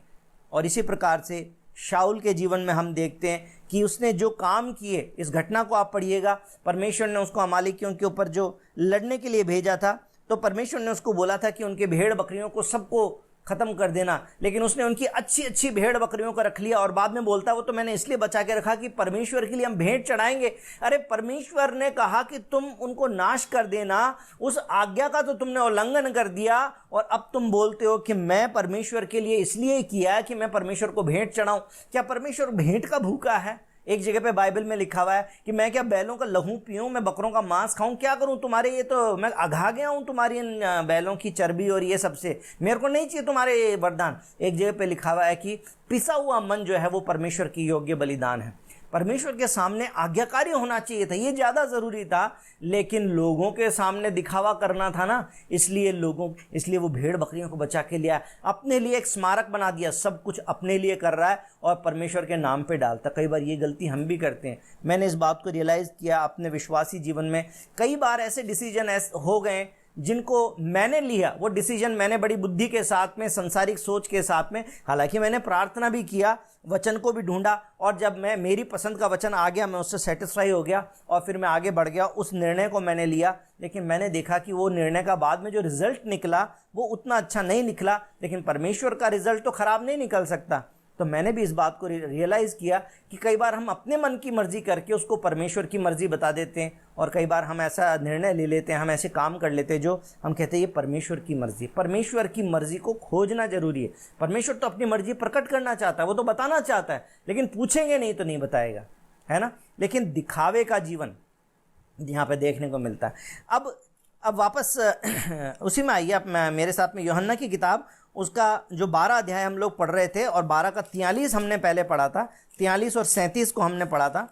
और इसी प्रकार से शाऊल के जीवन में हम देखते हैं कि उसने जो काम किए, इस घटना को आप पढ़िएगा, परमेश्वर ने उसको अमालेकियों के ऊपर जो लड़ने के लिए भेजा था, तो परमेश्वर ने उसको बोला था कि उनके भेड़ बकरियों को सबको ख़त्म कर देना, लेकिन उसने उनकी अच्छी अच्छी भेड़ बकरियों को रख लिया और बाद में बोलता है, वो तो मैंने इसलिए बचा के रखा कि परमेश्वर के लिए हम भेंट चढ़ाएंगे। अरे परमेश्वर ने कहा कि तुम उनको नाश कर देना, उस आज्ञा का तो तुमने उल्लंघन कर दिया, और अब तुम बोलते हो कि मैं परमेश्वर के लिए इसलिए किया कि मैं परमेश्वर को भेंट चढ़ाऊं। क्या परमेश्वर भेंट का भूखा है? एक जगह पे बाइबल में लिखा हुआ है कि मैं क्या बैलों का लहू पीऊं, मैं बकरों का मांस खाऊं, क्या करूं? तुम्हारे ये तो मैं अघा गया हूं तुम्हारी इन बैलों की चर्बी और ये सबसे, मेरे को नहीं चाहिए तुम्हारे वरदान। एक जगह पे लिखा हुआ है कि पिसा हुआ मन जो है वो परमेश्वर की योग्य बलिदान है। परमेश्वर के सामने आज्ञाकारी होना चाहिए था, ये ज़्यादा ज़रूरी था, लेकिन लोगों के सामने दिखावा करना था ना, इसलिए वो भेड़ बकरियों को बचा के लिया, अपने लिए एक स्मारक बना दिया, सब कुछ अपने लिए कर रहा है और परमेश्वर के नाम पे डालता। कई बार ये गलती हम भी करते हैं। मैंने इस बात को रियलाइज़ किया अपने विश्वासी जीवन में। कई बार ऐसे डिसीजन हो गए जिनको मैंने लिया, वो डिसीजन मैंने बड़ी बुद्धि के साथ में, संसारिक सोच के साथ में, हालांकि मैंने प्रार्थना भी किया, वचन को भी ढूंढा, और जब मेरी पसंद का वचन आ गया, मैं उससे सेटिस्फाई हो गया और फिर मैं आगे बढ़ गया, उस निर्णय को मैंने लिया। लेकिन मैंने देखा कि वो निर्णय का बाद में जो रिजल्ट निकला वो उतना अच्छा नहीं निकला, लेकिन परमेश्वर का रिजल्ट तो ख़राब नहीं निकल सकता। तो मैंने भी इस बात को रियलाइज़ किया कि कई बार हम अपने मन की मर्जी करके उसको परमेश्वर की मर्जी बता देते हैं, और कई बार हम ऐसा निर्णय ले लेते हैं, हम ऐसे काम कर लेते हैं जो हम कहते हैं ये परमेश्वर की मर्जी। परमेश्वर की मर्जी को खोजना जरूरी है। परमेश्वर तो अपनी मर्जी प्रकट करना चाहता है, वो तो बताना चाहता है, लेकिन पूछेंगे नहीं तो नहीं बताएगा, है ना। लेकिन दिखावे का जीवन यहाँ पे देखने को मिलता है। अब वापस उसी में आइए आप मेरे साथ में, यूहन्ना की किताब, उसका जो 12 अध्याय हम लोग पढ़ रहे थे, और 12 का 43 हमने पहले पढ़ा था, 43 और 37 को हमने पढ़ा था।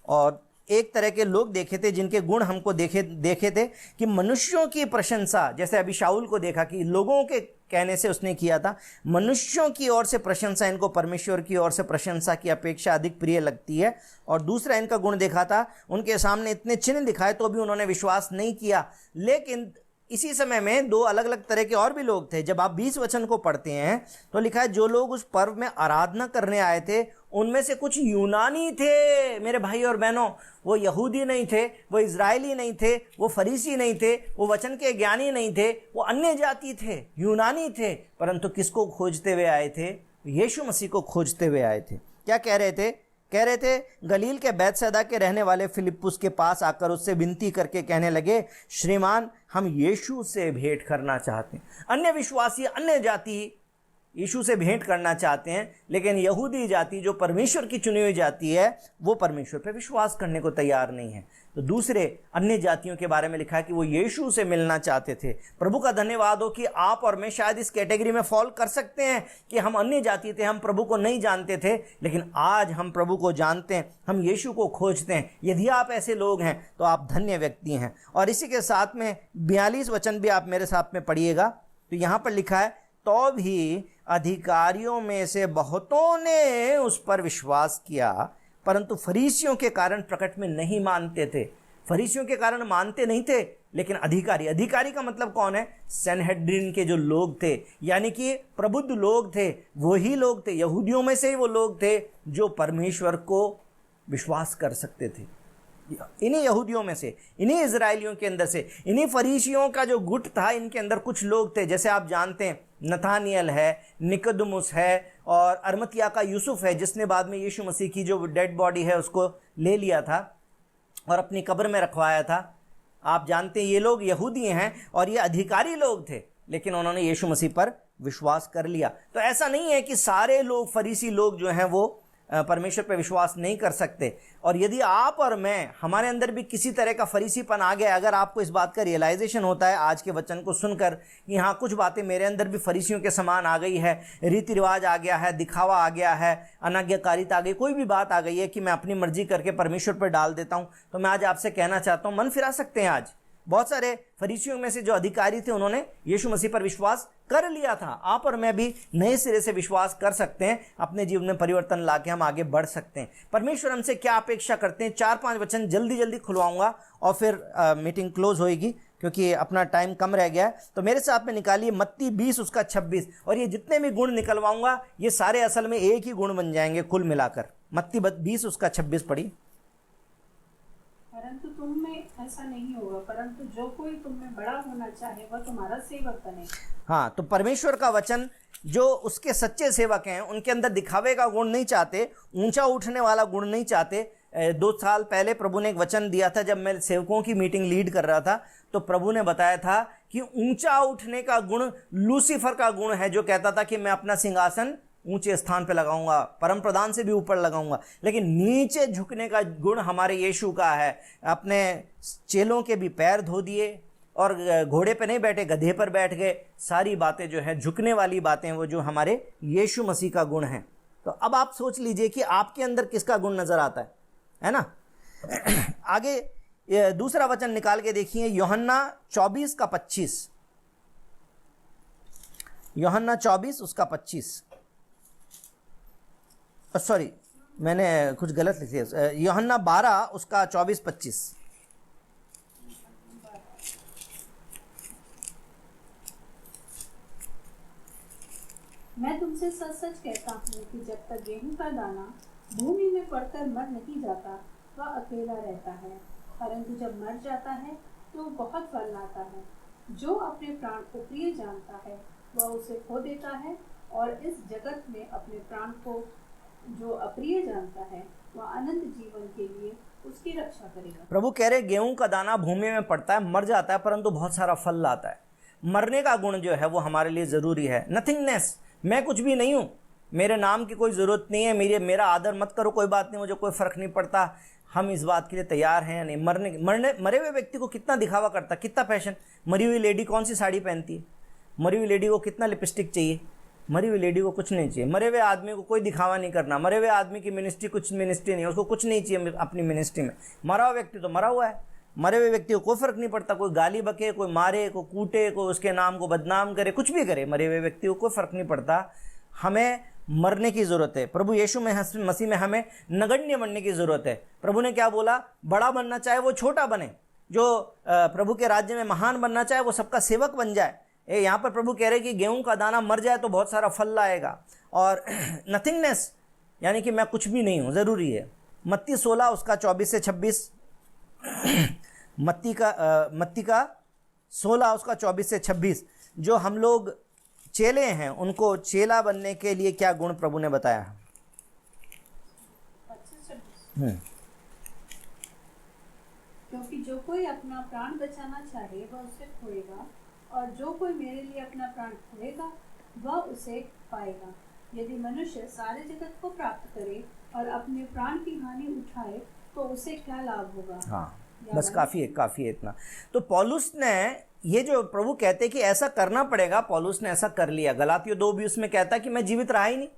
और एक तरह के लोग देखे थे जिनके गुण हमको देखे थे कि मनुष्यों की प्रशंसा, जैसे अभी शाऊल को देखा कि लोगों के कहने से उसने किया था, मनुष्यों की ओर से प्रशंसा इनको परमेश्वर की ओर से प्रशंसा की अपेक्षा अधिक प्रिय लगती है। और दूसरा इनका गुण देखा था, उनके सामने इतने चिन्ह दिखाए तो भी उन्होंने विश्वास नहीं किया। लेकिन इसी समय में दो अलग अलग तरह के और भी लोग थे। जब आप 20 वचन को पढ़ते हैं तो लिखा है, जो लोग उस पर्व में आराधना करने आए थे उनमें से कुछ यूनानी थे। मेरे भाई और बहनों, वो यहूदी नहीं थे, वो इजरायली नहीं थे, वो फरीसी नहीं थे, वो वचन के ज्ञानी नहीं थे, वो अन्य जाति थे, यूनानी थे, परंतु किसको खोजते हुए आए थे? यीशु मसीह को खोजते हुए आए थे। क्या कह रहे थे? कह रहे थे, गलील के बैतसैदा के रहने वाले फिलिप्पुस के पास आकर उससे विनती करके कहने लगे, श्रीमान, हम यीशु से भेंट करना चाहते हैं। अन्य विश्वासी, अन्य जाति यीशु से भेंट करना चाहते हैं, लेकिन यहूदी जाति जो परमेश्वर की चुनी हुई जाति है वो परमेश्वर पर विश्वास करने को तैयार नहीं है। तो दूसरे अन्य जातियों के बारे में लिखा है कि वो यीशु से मिलना चाहते थे। प्रभु का धन्यवाद हो कि आप और मैं शायद इस कैटेगरी में फॉल कर सकते हैं कि हम अन्य जाति थे, हम प्रभु को नहीं जानते थे, लेकिन आज हम प्रभु को जानते हैं, हम यीशु को खोजते हैं। यदि आप ऐसे लोग हैं तो आप धन्य व्यक्ति हैं। और इसी के साथ में 42 वचन भी आप मेरे साथ में पढ़िएगा। तो यहाँ पर लिखा है, तो भी अधिकारियों में से बहुतों ने उस पर विश्वास किया, परंतु फरीसियों के कारण प्रकट में नहीं मानते थे। फरीसियों के कारण मानते नहीं थे, लेकिन अधिकारी का मतलब कौन है? सनहेड्रिन के जो लोग थे, यानी कि प्रबुद्ध लोग थे, वही लोग थे, यहूदियों में से ही वो लोग थे जो परमेश्वर को विश्वास कर सकते थे। इन्हीं यहूदियों में से, इन्हीं इजराइलियों के अंदर से, इन्हीं फरीसियों का जो गुट था, इनके अंदर कुछ लोग थे, जैसे आप जानते हैं नथानियल है, निकोदेमुस है, और अरमतिया का यूसुफ है, जिसने बाद में यीशु मसीह की जो डेड बॉडी है उसको ले लिया था और अपनी कब्र में रखवाया था। आप जानते हैं ये लोग यहूदी हैं और ये अधिकारी लोग थे, लेकिन उन्होंने यीशु मसीह पर विश्वास कर लिया। तो ऐसा नहीं है कि सारे लोग, फरीसी लोग जो हैं वो परमेश्वर पर विश्वास नहीं कर सकते। और यदि आप और मैं, हमारे अंदर भी किसी तरह का फरीसीपन आ गया, अगर आपको इस बात का रियलाइजेशन होता है आज के वचन को सुनकर कि हाँ, कुछ बातें मेरे अंदर भी फरीसियों के समान आ गई है, रीति रिवाज आ गया है, दिखावा आ गया है, अनाज्ञाकारिता आ गई, कोई भी बात आ गई है कि मैं अपनी मर्जी करके परमेश्वर पर डाल देता हूँ, तो मैं आज आपसे कहना चाहता हूँ, मन फिरा सकते हैं। आज बहुत सारे फरीसियों में से जो अधिकारी थे उन्होंने यीशु मसीह पर विश्वास कर लिया था। आप और मैं भी नए सिरे से विश्वास कर सकते हैं, अपने जीवन में परिवर्तन लाके हम आगे बढ़ सकते हैं। परमेश्वर हमसे क्या अपेक्षा करते हैं, 4-5 वचन जल्दी खुलवाऊंगा और फिर मीटिंग क्लोज होएगी, क्योंकि अपना टाइम कम रह गया है। तो मेरे साथ में निकालिए मत्ती 20 उसका 26, और ये जितने भी गुण निकलवाऊंगा ये सारे असल में एक ही गुण बन जाएंगे कुल मिलाकर। मत्ती 20 उसका 26 पढ़ी। परंतु तुम में ऐसा नहीं होगा, परंतु जो कोई तुम में बड़ा होना चाहे वह तुम्हारा सेवक बने। हाँ, तो परमेश्वर का वचन, जो उसके सच्चे सेवक हैं, उनके अंदर दिखावे का गुण नहीं चाहते, ऊंचा उठने वाला गुण नहीं चाहते। 2 साल पहले प्रभु ने एक वचन दिया था, जब मैं सेवकों की मीटिंग लीड कर रहा था, तो प्रभु ने बताया था कि ऊंचा उठने का गुण लूसीफर का गुण है, जो कहता था कि मैं अपना सिंहासन ऊंचे स्थान पे लगाऊंगा, परम प्रधान से भी ऊपर लगाऊंगा। लेकिन नीचे झुकने का गुण हमारे यीशु का है। अपने चेलों के भी पैर धो दिए और घोड़े पे नहीं बैठे, गधे पर बैठ गए। सारी बातें जो है झुकने वाली बातें, वो जो हमारे यीशु मसीह का गुण है। तो अब आप सोच लीजिए कि आपके अंदर किसका गुण नजर आता है ना। आगे दूसरा वचन निकाल के देखिए, यूहन्ना 24 का 25। यूहन्ना 24 उसका 25। सॉरी, मैंने कुछ गलत लिख दिया। यूहन्ना 12 उसका 24-25। मैं तुमसे सच सच कहता हूँ कि जब तक गेहूं का दाना भूमि में पड़कर मर नहीं जाता वह अकेला रहता है, परंतु जब मर जाता है तो बहुत फल लाता है। जो अपने प्राण को प्रिय जानता है वह उसे खो देता है, और इस जगत में अपने प्राण को जो अप्रिय जानता है वह अनंत जीवन के लिए उसकी रक्षा करेगा। प्रभु कह रहे गेहूं का दाना भूमि में पड़ता है, मर जाता है, परंतु बहुत सारा फल लाता है। मरने का गुण जो है वो हमारे लिए ज़रूरी है। नथिंगनेस, मैं कुछ भी नहीं हूँ, मेरे नाम की कोई ज़रूरत नहीं है, मेरा आदर मत करो, कोई बात नहीं, मुझे कोई फ़र्क नहीं पड़ता। हम इस बात के लिए तैयार हैं या नहीं? मरे हुए व्यक्ति को कितना दिखावा करता, कितना फैशन। मरी हुई लेडी कौन सी साड़ी पहनती है? मरी हुई लेडी को कितना लिपस्टिक चाहिए? मरी हुई लेडी को कुछ नहीं चाहिए। मरे हुए आदमी को कोई दिखावा नहीं करना। मरे हुए आदमी की मिनिस्ट्री कुछ मिनिस्ट्री नहीं है, उसको कुछ नहीं चाहिए अपनी मिनिस्ट्री में। मरा हुआ व्यक्ति तो मरा हुआ है। मरे हुए व्यक्ति को कोई फर्क नहीं पड़ता, कोई गाली बके, कोई मारे, कोई कूटे, कोई उसके नाम को बदनाम करे, कुछ भी करे, मरे हुए व्यक्ति को कोई फर्क नहीं पड़ता। हमें मरने की ज़रूरत है। प्रभु यीशु में मसीह में हमें नगण्य बनने की ज़रूरत है। प्रभु ने क्या बोला? बड़ा बनना चाहे वो छोटा बने, जो प्रभु के राज्य में महान बनना चाहे वो सबका सेवक बन जाए। यहाँ पर प्रभु कह रहे कि गेहूं का दाना मर जाए तो बहुत सारा फल लाएगा। और नथिंगनेस यानी कि मैं कुछ भी नहीं हूँ, ज़रूरी है। मत्ती 16 उसका 24 से 26। मत्ती का 16 उसका 24 से 26। जो हम लोग चेले हैं उनको चेला बनने के लिए क्या गुण प्रभु ने बताया? क्योंकि जो कोई अपना प्राण बचाना चाहे वह उसे खोएगा, और जो कोई मेरे लिए अपना प्राण खोएगा वह उसे पाएगा। यदि मनुष्य सारे जगत को प्राप्त करे और अपने प्राण की हानि उठाए तो उसे क्या लाभ होगा। हाँ, बस काफ़ी है इतना। तो पौलुस ने ये जो प्रभु कहते कि ऐसा करना पड़ेगा, पौलुस ने ऐसा कर लिया। गलातियों 2:20 में कहता कि मैं जीवित रहा ही नहीं,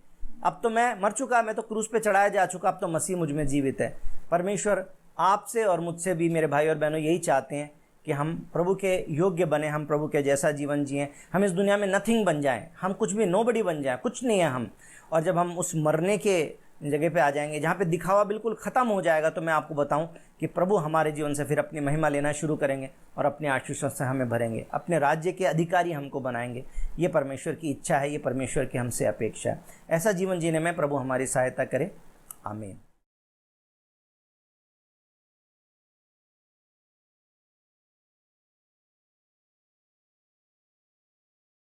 अब तो मैं मर चुका, मैं तो क्रूस पे चढ़ाया जा चुका, अब तो मसीह मुझ में जीवित है। परमेश्वर आपसे और मुझसे भी, मेरे भाई और बहनों, यही चाहते हैं कि हम प्रभु के योग्य बने, हम प्रभु के जैसा जीवन जिएं, हम इस दुनिया में नथिंग बन जाएं, हम कुछ भी नोबडी बन जाएं, कुछ नहीं है हम। और जब हम उस मरने के जगह पे आ जाएंगे जहाँ पे दिखावा बिल्कुल ख़त्म हो जाएगा, तो मैं आपको बताऊं कि प्रभु हमारे जीवन से फिर अपनी महिमा लेना शुरू करेंगे और अपने आशीषों से हमें भरेंगे, अपने राज्य के अधिकारी हमको बनाएंगे। ये परमेश्वर की इच्छा है, ये परमेश्वर की हमसे अपेक्षा है। ऐसा जीवन जीने में प्रभु हमारी सहायता करे। आमीन।